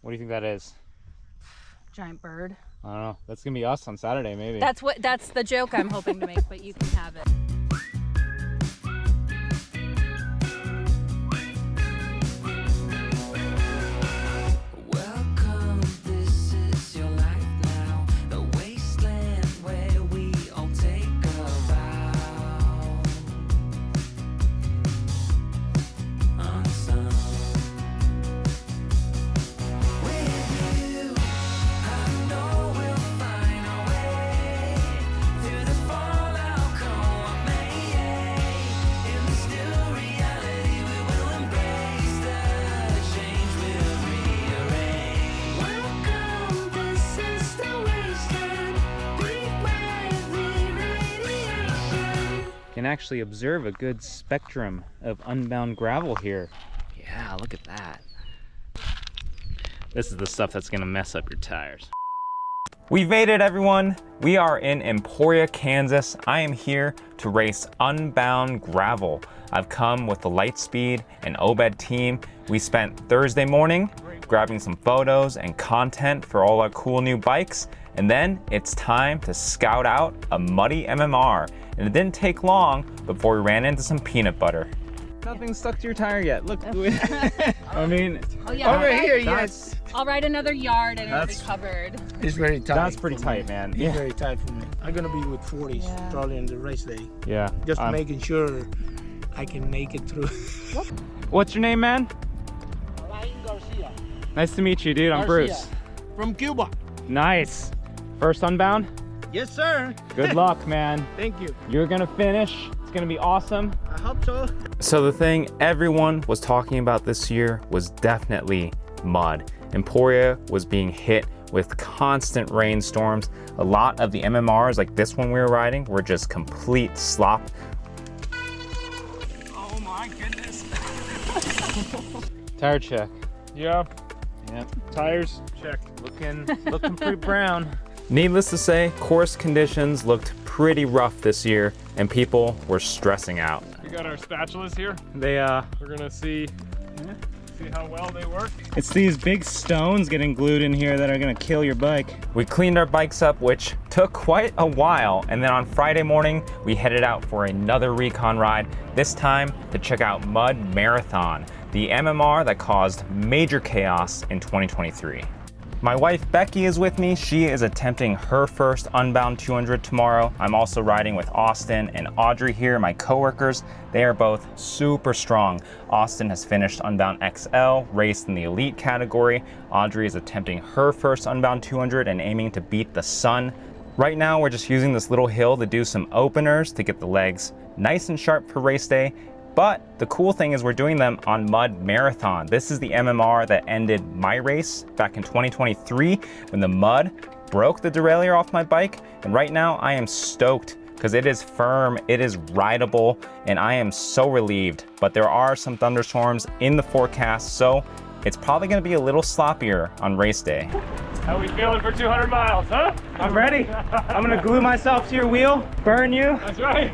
What do you think that is? Giant bird. I don't know. That's gonna be us on Saturday, maybe. That's the joke I'm hoping to make, but you can have it. Welcome, this is your life now, the wasteland where we all take a vow. Unsung. With you, I know we'll find our way through the fallout, come what may. In this new reality, we will embrace the change we'll rearrange. Welcome, this is the wasteland. Breathe my every radiation. Can actually observe a good spectrum of unbound gravel here. Yeah, look at that. This is the stuff that's gonna mess up your tires. We've made it, everyone. We are in Emporia, Kansas. I am here to race Unbound gravel. I've come with the Lightspeed and Obed team. We spent Thursday morning grabbing some photos and content for all our cool new bikes. And then it's time to scout out a muddy MMR. And it didn't take long before we ran into some peanut butter. Nothing stuck to your tire yet. Look, I mean, Oh yeah. Over here, that's- yes. I'll ride another yard and it'll be That's- covered. It's very tight. that's pretty for tight, me. man. It's Yeah. very tight for me. I'm gonna be with 40s Yeah. probably on the race day. Yeah. Just making sure I can make it through. What's your name, man? Garcia. Nice to meet you, dude. I'm Bruce. From Cuba. Nice. First Unbound? Yes, sir. Good luck, man. Thank you. You're gonna finish. It's gonna be awesome. I hope so. So the thing everyone was talking about this year was definitely mud. Emporia was being hit with constant rainstorms. A lot of the MMRs, like this one we were riding, were just complete slop. Oh my goodness. Tire check. Yeah, Yep. tires check. Looking pretty brown. Needless to say, course conditions looked pretty rough this year and people were stressing out. We got our spatulas here. We're gonna see how well they work. It's these big stones getting glued in here that are gonna kill your bike. We cleaned our bikes up, which took quite a while, and then on Friday morning, we headed out for another recon ride, this time to check out Mud Marathon, the MMR that caused major chaos in 2023. My wife Becky is with me. She is attempting her first Unbound 200 tomorrow. I'm also riding with Austin and Audrey here, my coworkers. They are both super strong. Austin has finished Unbound XL, raced in the elite category. Audrey is attempting her first Unbound 200 and aiming to beat the sun. Right now, we're just using this little hill to do some openers to get the legs nice and sharp for race day. But the cool thing is we're doing them on Mud Marathon. This is the MMR that ended my race back in 2023 when the mud broke the derailleur off my bike. And right now I am stoked because it is firm, it is rideable, and I am so relieved. But there are some thunderstorms in the forecast, so it's probably gonna be a little sloppier on race day. How we feeling for 200 miles, huh? I'm ready. I'm gonna glue myself to your wheel, burn you. That's right.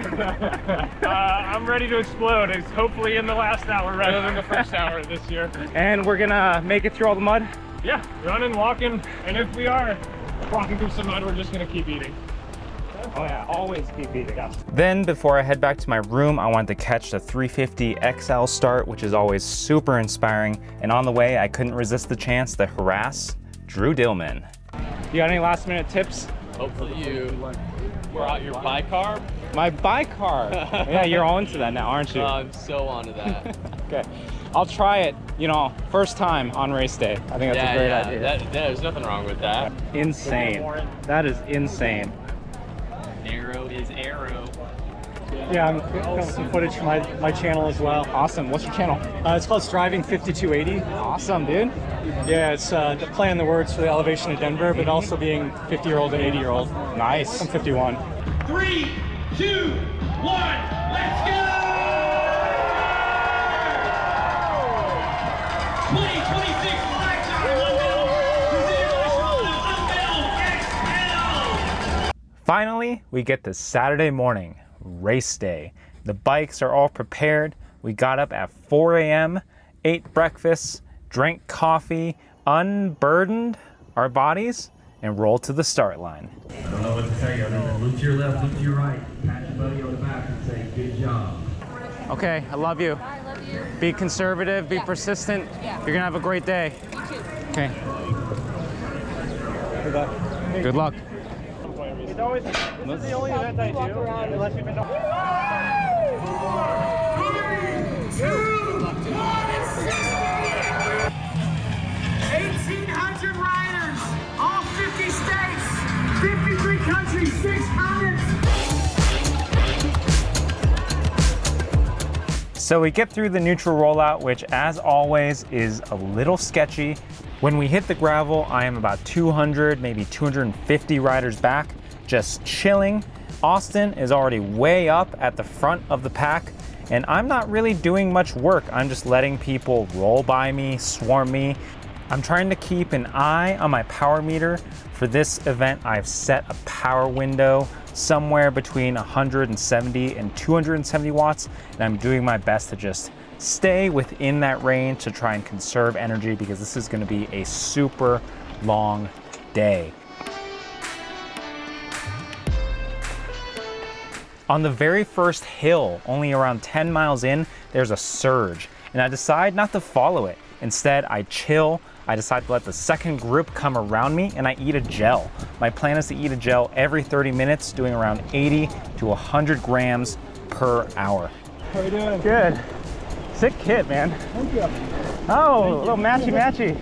I'm ready to explode. It's hopefully in the last hour rather than the first hour this year. And we're gonna make it through all the mud. Yeah, running, walking, and if we are walking through some mud, we're just gonna keep eating. Oh yeah, always keep eating. Then before I head back to my room, I wanted to catch the 350 XL start, which is always super inspiring. And on the way, I couldn't resist the chance to harass Drew Dillman. You got any last minute tips? Hopefully you brought your bicarb. My bicarb. Yeah, you're all into that now, aren't you? I'm so onto that. Okay, I'll try it, first time on race day. I think that's a great idea. There's nothing wrong with that. Insane. That is insane. Narrow is arrow. Yeah, I'm filming some footage for my channel as well. Awesome. What's your channel? It's called Striving 5280. Awesome, dude. Yeah, it's the play on the words for the elevation of Denver, but also being 50-year-old and 80-year-old. Nice. I'm 51. 3, 2, 1, let's go! 2026 Black Unbound, presented by Unbound XL. Finally, we get to Saturday morning, race day. The bikes are all prepared. We got up at 4 a.m., ate breakfast, drank coffee, unburdened our bodies, and rolled to the start line. I don't know what to tell you other than look to your left, look to your right, pat your buddy on the back and say, good job. Okay, I love you. I love you. Be conservative, be persistent. Yeah. You're gonna have a great day. You too. Okay. Good luck. It's always, this is the only event I do, unless you've been to 1,800 riders, all 50 states, 53 countries, 6 continents. So we get through the neutral rollout, which as always is a little sketchy. When we hit the gravel, I am about 200, maybe 250 riders back, just chilling. Austin is already way up at the front of the pack, and I'm not really doing much work. I'm just letting people roll by me, swarm me. I'm trying to keep an eye on my power meter. For this event, I've set a power window somewhere between 170 and 270 watts, and I'm doing my best to just stay within that range to try and conserve energy, because this is gonna be a super long day. On the very first hill, only around 10 miles in, there's a surge, and I decide not to follow it. Instead, I chill. I decide to let the second group come around me, and I eat a gel. My plan is to eat a gel every 30 minutes, doing around 80 to 100 grams per hour. How are you doing? Good. Sick kit, man. Thank you. Oh, a little matchy-matchy.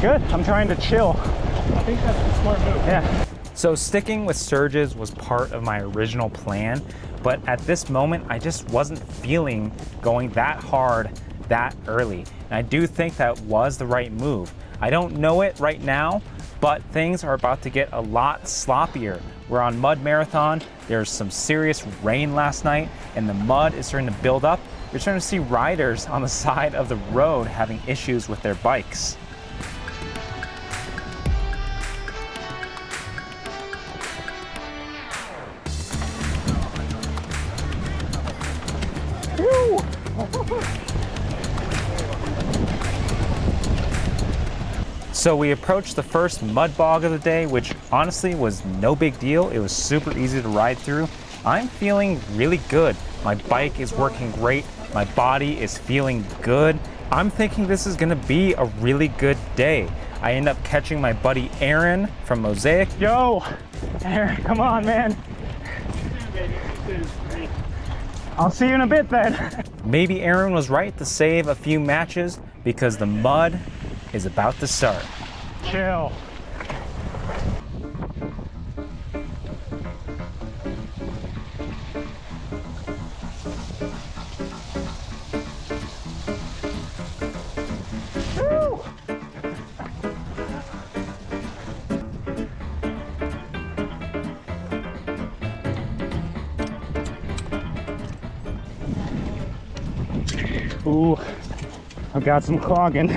Good, I'm trying to chill. I think that's the smart move. Yeah. So sticking with surges was part of my original plan, but at this moment, I just wasn't feeling going that hard that early. And I do think that was the right move. I don't know it right now, but things are about to get a lot sloppier. We're on Mud Marathon. There's some serious rain last night, and the mud is starting to build up. You're starting to see riders on the side of the road having issues with their bikes. So we approached the first mud bog of the day, which honestly was no big deal. It was super easy to ride through. I'm feeling really good. My bike is working great. My body is feeling good. I'm thinking this is gonna be a really good day. I end up catching my buddy Aaron from Mosaic. Yo, Aaron, come on, man. I'll see you in a bit then. Maybe Aaron was right to save a few matches, because the mud is about to start. Chill. Woo! Ooh, I've got some clogging.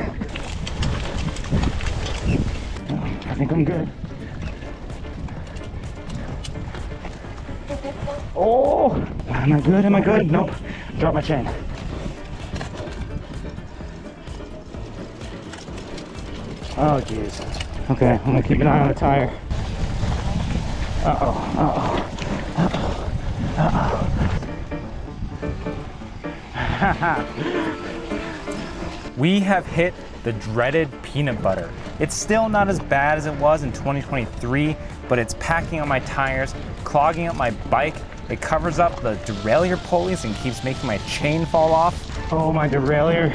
I think I'm good. Oh, am I good? Am I good? Nope. Drop my chain. Oh, geez. Okay, I'm gonna keep an eye on the tire. Uh-oh, uh-oh, uh-oh, uh-oh. We have hit the dreaded peanut butter. It's still not as bad as it was in 2023, but it's packing on my tires, clogging up my bike. It covers up the derailleur pulleys and keeps making my chain fall off. Oh, my derailleur.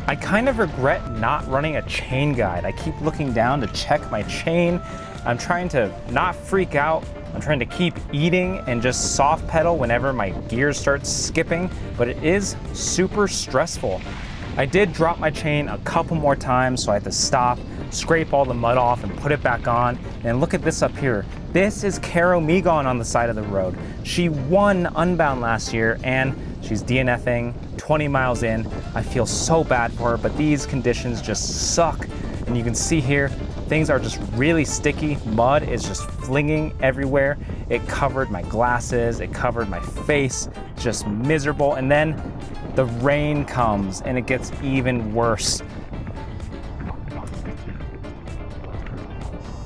I kind of regret not running a chain guide. I keep looking down to check my chain. I'm trying to not freak out. I'm trying to keep eating and just soft pedal whenever my gears start skipping, but it is super stressful. I did drop my chain a couple more times, so I had to stop, scrape all the mud off and put it back on. And look at this up here. This is Caro Megon on the side of the road. She won Unbound last year, and she's DNFing 20 miles in. I feel so bad for her, but these conditions just suck. And you can see here, things are just really sticky. Mud is just flinging everywhere. It covered my glasses, it covered my face, just miserable. And then the rain comes and it gets even worse.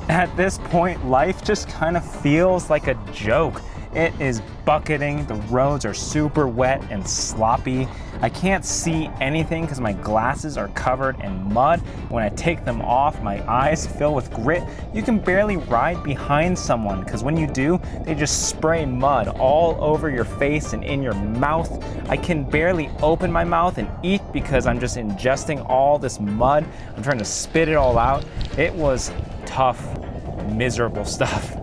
At this point, life just kind of feels like a joke. It is bucketing, the roads are super wet and sloppy. I can't see anything because my glasses are covered in mud. When I take them off, my eyes fill with grit. You can barely ride behind someone because when you do, they just spray mud all over your face and in your mouth. I can barely open my mouth and eat because I'm just ingesting all this mud. I'm trying to spit it all out. It was tough, miserable stuff.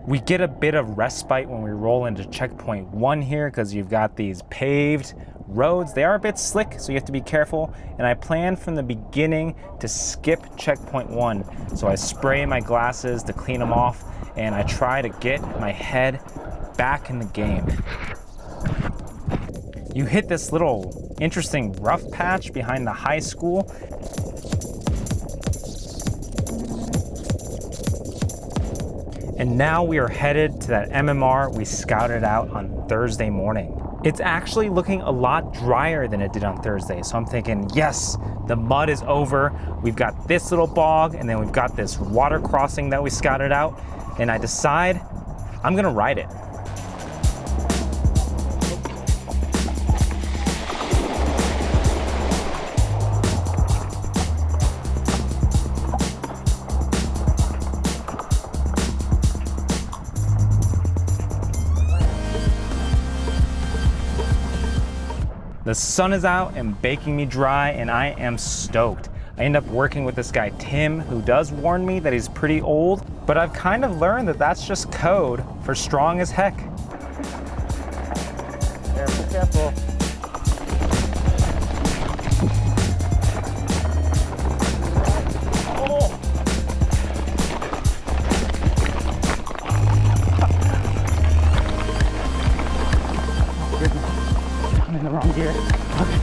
We get a bit of respite when we roll into checkpoint 1 here because you've got these paved roads. They are a bit slick, so you have to be careful. And I planned from the beginning to skip checkpoint 1. So I spray my glasses to clean them off, and I try to get my head back in the game. You hit this little interesting rough patch behind the high school. And now we are headed to that MMR we scouted out on Thursday morning. It's actually looking a lot drier than it did on Thursday. So I'm thinking, yes, the mud is over. We've got this little bog, and then we've got this water crossing that we scouted out. And I decide I'm gonna ride it. The sun is out and baking me dry, and I am stoked. I end up working with this guy, Tim, who does warn me that he's pretty old, but I've kind of learned that that's just code for strong as heck. Careful, careful. I'm in the wrong gear. Okay.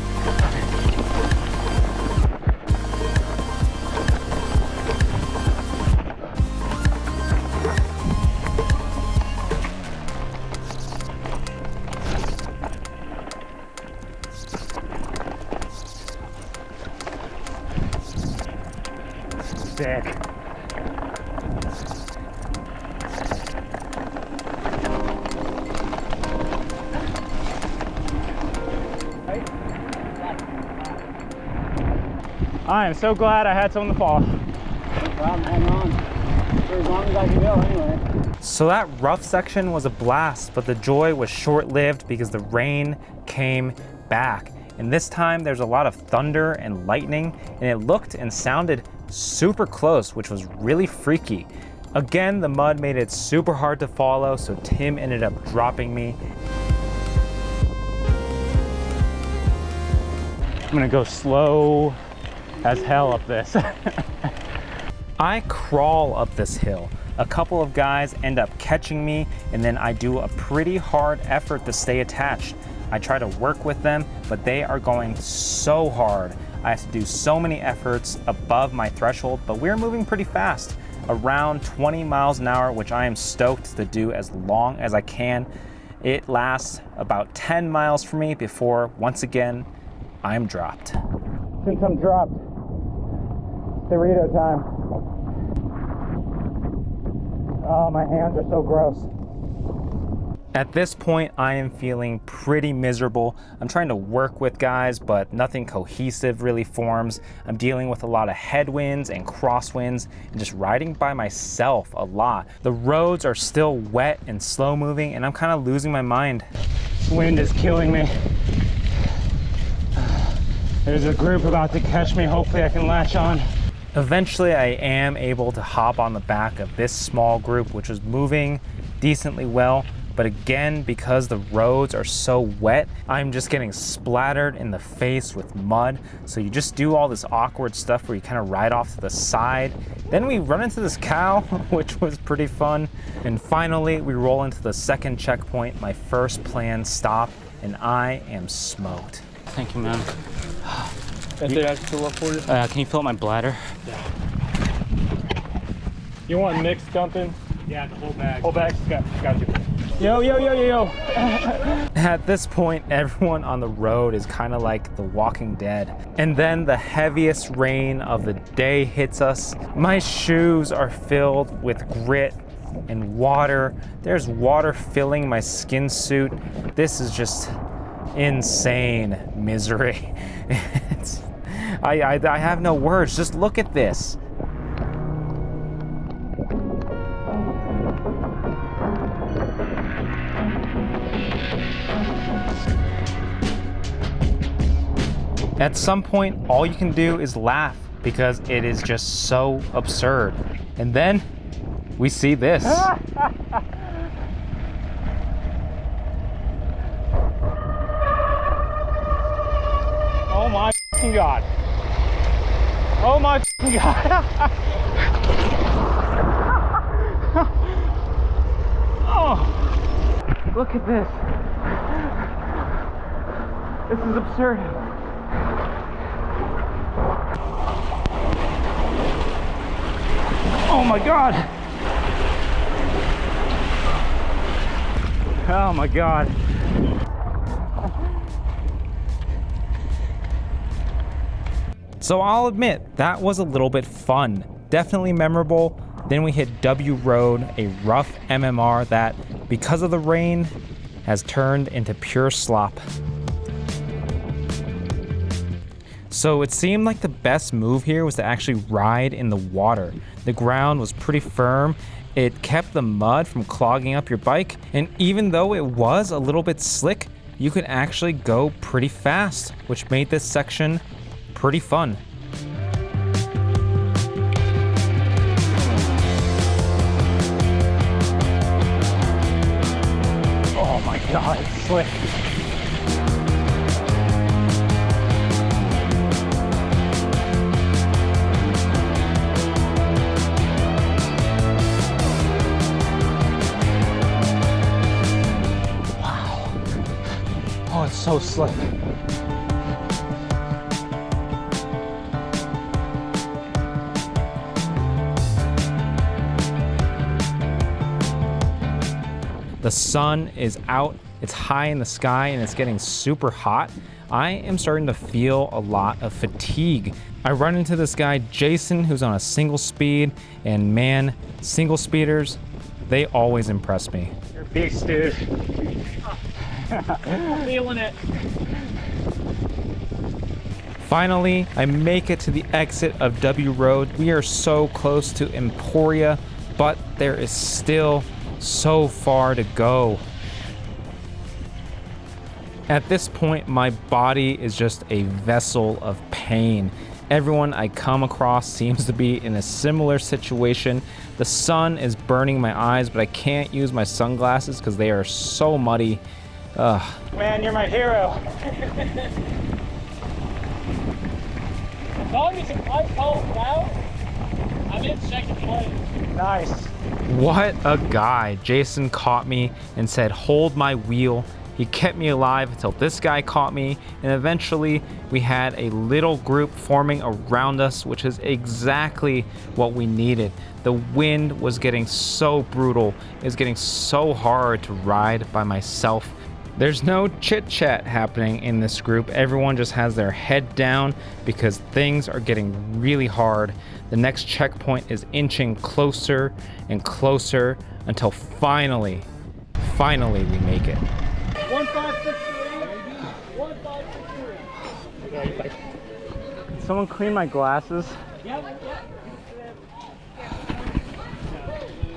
Sick. I am so glad I had someone to follow. No problem, hang on. For as long as I can go, anyway. So that rough section was a blast, but the joy was short-lived because the rain came back. And this time there's a lot of thunder and lightning, and it looked and sounded super close, which was really freaky. Again, the mud made it super hard to follow, so Tim ended up dropping me. I'm gonna go slow as hell up this. I crawl up this hill. A couple of guys end up catching me, and then I do a pretty hard effort to stay attached. I try to work with them, but they are going so hard. I have to do so many efforts above my threshold, but we're moving pretty fast, around 20 miles an hour, which I am stoked to do as long as I can. It lasts about 10 miles for me before, once again, I'm dropped. Since I'm dropped, Dorito time. Oh, my hands are so gross. At this point, I am feeling pretty miserable. I'm trying to work with guys, but nothing cohesive really forms. I'm dealing with a lot of headwinds and crosswinds and just riding by myself a lot. The roads are still wet and slow moving, and I'm kind of losing my mind. Wind is killing me. There's a group about to catch me. Hopefully I can latch on. Eventually I am able to hop on the back of this small group, which was moving decently well. But again, because the roads are so wet, I'm just getting splattered in the face with mud. So you just do all this awkward stuff where you kind of ride off to the side. Then we run into this cow, which was pretty fun. And finally, we roll into the second checkpoint, my first planned stop, and I am smoked. Thank you, man. Did I fill up for you? Can you fill up my bladder? You want Nick's dumping? Yeah, the whole bag. Whole bag's got you. Yo, yo, yo, yo, yo. At this point, everyone on the road is kind of like The Walking Dead. And then the heaviest rain of the day hits us. My shoes are filled with grit and water. There's water filling my skin suit. This is just insane misery. I have no words. Just look at this. At some point, all you can do is laugh because it is just so absurd. And then we see this. Oh my fucking God. Oh my fucking God. Oh, look at this. This is absurd. Oh my God. Oh my God. So I'll admit, that was a little bit fun. Definitely memorable. Then we hit W Road, a rough MMR that, because of the rain, has turned into pure slop. So it seemed like the best move here was to actually ride in the water. The ground was pretty firm. It kept the mud from clogging up your bike. And even though it was a little bit slick, you could actually go pretty fast, which made this section pretty fun. Oh my God, it's slick. Oh, it's so slick. The sun is out, it's high in the sky, and it's getting super hot. I am starting to feel a lot of fatigue. I run into this guy, Jason, who's on a single speed, and man, single speeders, they always impress me. You're a beast, dude. I'm feeling it. Finally, I make it to the exit of W Road. We are so close to Emporia, but there is still so far to go. At this point, my body is just a vessel of pain. Everyone I come across seems to be in a similar situation. The sun is burning my eyes, but I can't use my sunglasses because they are so muddy. Man, you're my hero. As long as I fall out, I'm in second place. Nice. What a guy. Jason caught me and said, "Hold my wheel." He kept me alive until this guy caught me, and eventually we had a little group forming around us, which is exactly what we needed. The wind was getting so brutal. It was getting so hard to ride by myself. There's no chit chat happening in this group. Everyone just has their head down because things are getting really hard. The next checkpoint is inching closer and closer until finally we make it. 1563. 1563. Can someone clean my glasses? Yep.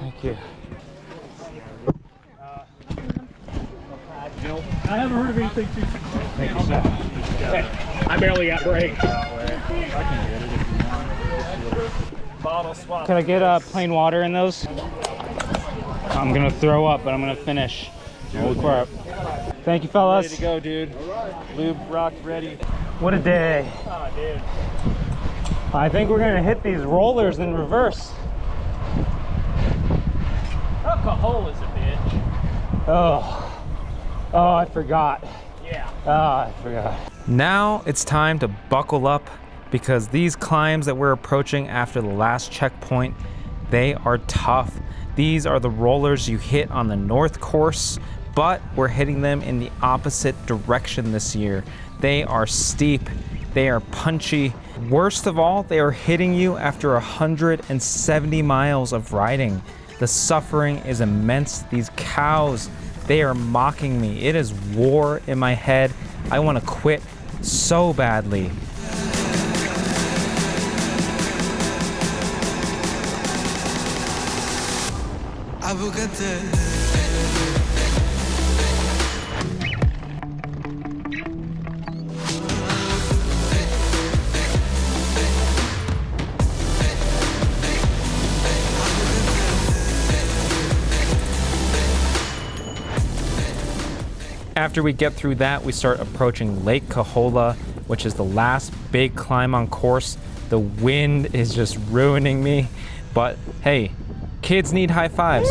Thank you. I haven't heard of anything too. Thank you, sir. I barely got brakes. Bottle swap. Can I get plain water in those? I'm gonna throw up, but I'm gonna finish. Hold for it. Thank you, fellas. Ready to go, dude. Lube rocked ready. What a day. Oh, dude. I think we're gonna hit these rollers in reverse. Alcohol is a bitch. Oh, I forgot. Yeah. Oh, I forgot. Now it's time to buckle up because these climbs that we're approaching after the last checkpoint, they are tough. These are the rollers you hit on the north course, but we're hitting them in the opposite direction this year. They are steep, they are punchy. Worst of all, they are hitting you after 170 miles of riding. The suffering is immense. These cows, they are mocking me. It is war in my head. I want to quit so badly. After we get through that, we start approaching Lake Cahola, which is the last big climb on course. The wind is just ruining me, but hey, kids need high fives.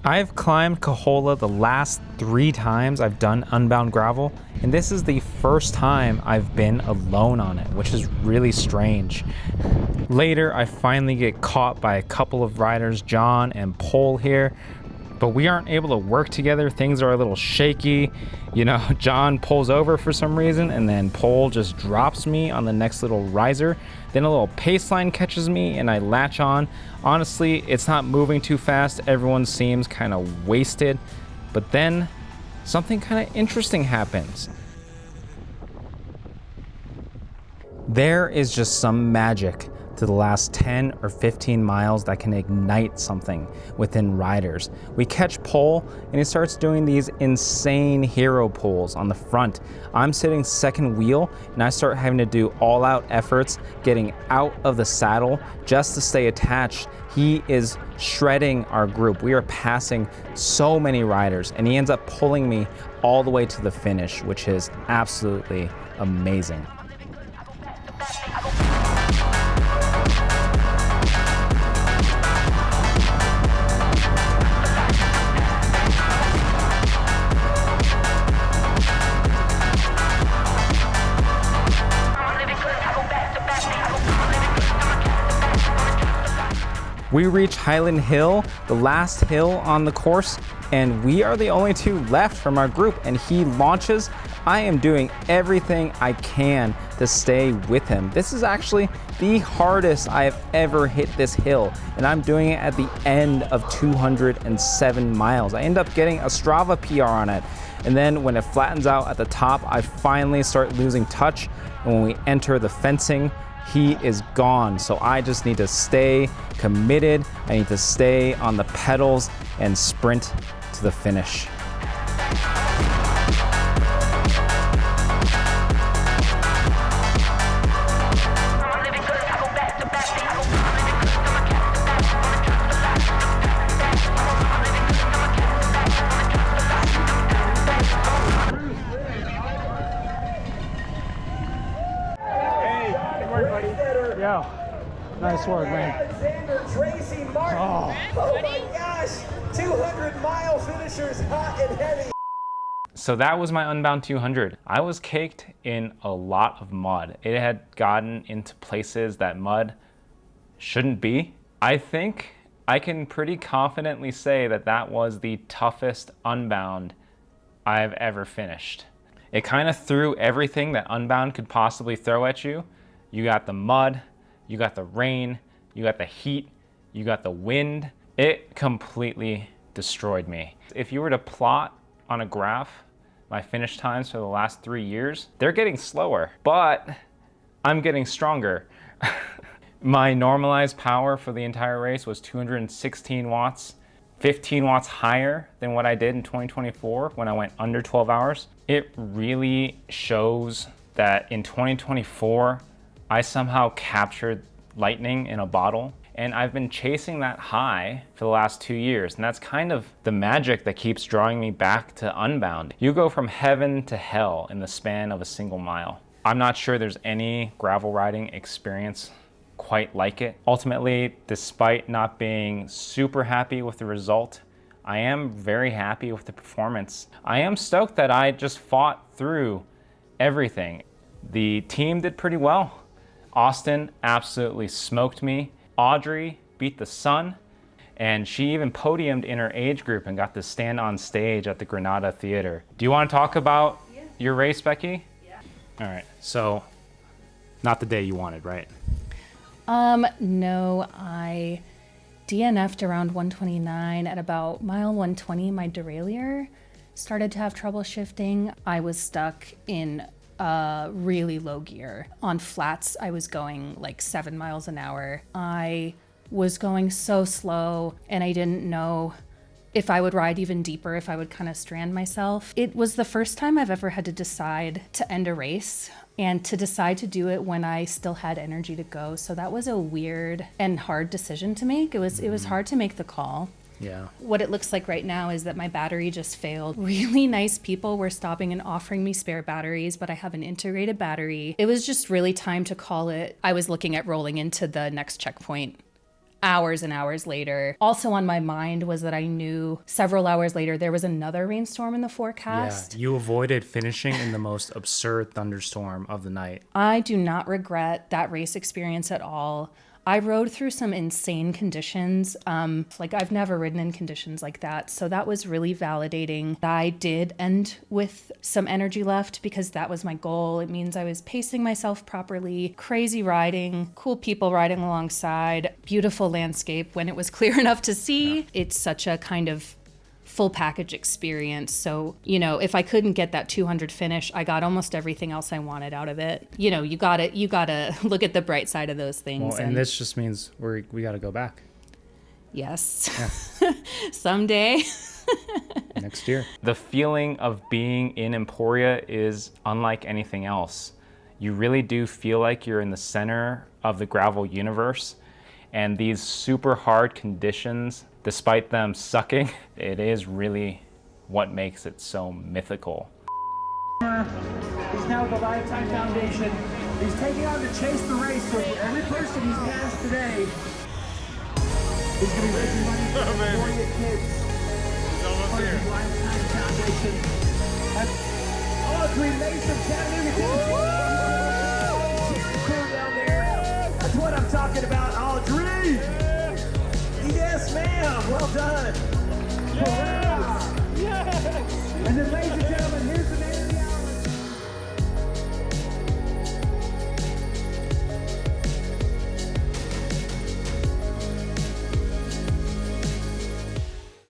I've climbed Cahola the last 3 times I've done Unbound gravel, and this is the first time I've been alone on it, which is really strange. Later, I finally get caught by a couple of riders, John and Pole here, but we aren't able to work together. Things are a little shaky. You know, John pulls over for some reason, and then Pole just drops me on the next little riser. Then a little pace line catches me, and I latch on. Honestly, it's not moving too fast. Everyone seems kind of wasted. But then something kind of interesting happens. There is just some magic to the last 10 or 15 miles that can ignite something within riders. We catch Pole and he starts doing these insane hero pulls on the front. I'm sitting second wheel and I start having to do all out efforts getting out of the saddle just to stay attached. He is shredding our group. We are passing so many riders and he ends up pulling me all the way to the finish, which is absolutely amazing. We reach Highland Hill, the last hill on the course, and we are the only 2 left from our group, and he launches. I am doing everything I can to stay with him. This is actually the hardest I have ever hit this hill, and I'm doing it at the end of 207 miles. I end up getting a Strava PR on it, and then when it flattens out at the top, I finally start losing touch, and when we enter the fencing, he is gone. So I just need to stay committed. I need to stay on the pedals and sprint to the finish. Yo, nice work, man. Alexander Tracy Martin. Oh my gosh, 200-mile finishers, hot and heavy. So that was my Unbound 200. I was caked in a lot of mud. It had gotten into places that mud shouldn't be. I think I can pretty confidently say that that was the toughest Unbound I've ever finished. It kind of threw everything that Unbound could possibly throw at you. You got the mud, you got the rain, you got the heat, you got the wind. It completely destroyed me. If you were to plot on a graph my finish times for the last 3 years, they're getting slower, but I'm getting stronger. My normalized power for the entire race was 216 watts, 15 watts higher than what I did in 2024 when I went under 12 hours. It really shows that in 2024, I somehow captured lightning in a bottle, and I've been chasing that high for the last 2 years, and that's kind of the magic that keeps drawing me back to Unbound. You go from heaven to hell in the span of a single mile. I'm not sure there's any gravel riding experience quite like it. Ultimately, despite not being super happy with the result, I am very happy with the performance. I am stoked that I just fought through everything. The team did pretty well. Austin absolutely smoked me. Audrey beat beat the sun. And she even podiumed in her age group and got to stand on stage at the Granada Theater. Do you want to talk about your race, Becky? Yeah. All right, so not the day you wanted, right? No, I DNF'd around 129. At about mile 120, my derailleur started to have trouble shifting. I was stuck in really low gear. On flats, I was going like 7 miles an hour. I was going so slow, and I didn't know if I would ride even deeper, if I would kind of strand myself. It was the first time I've ever had to decide to end a race, and to decide to do it when I still had energy to go. So that was a weird and hard decision to make. It was hard to make the call. Yeah. What it looks like right now is that my battery just failed. Really nice people were stopping and offering me spare batteries, but I have an integrated battery. It was just really time to call it. I was looking at rolling into the next checkpoint hours and hours later. Also on my mind was that I knew several hours later there was another rainstorm in the forecast. Yeah, you avoided finishing in the most absurd thunderstorm of the night. I do not regret that race experience at all. I rode through some insane conditions. Like I've never ridden in conditions like that. So that was really validating. I did end with some energy left because that was my goal. It means I was pacing myself properly, crazy riding, cool people riding alongside, beautiful landscape when it was clear enough to see. Yeah. It's such a kind of full package experience. So, you know, if I couldn't get that 200 finish, I got almost everything else I wanted out of it. You know, you gotta look at the bright side of those things. Well, and this just means we gotta go back. Yes. Yeah. Someday. Next year. The feeling of being in Emporia is unlike anything else. You really do feel like you're in the center of the gravel universe, and these super hard conditions, despite them sucking, it is really what makes it so mythical. He's now at the Lifetime Foundation. He's taking on to chase the race. So for every person he's passed today, he's going to be raising money for Emporia kids. He's almost Part of here. the Lifetime Foundation. That's Audrey Mason Chattanooga. Cool down there. That's what I'm talking about, Audrey. Yes, ma'am. Well done. Yes! Yes! And then, ladies and gentlemen, here's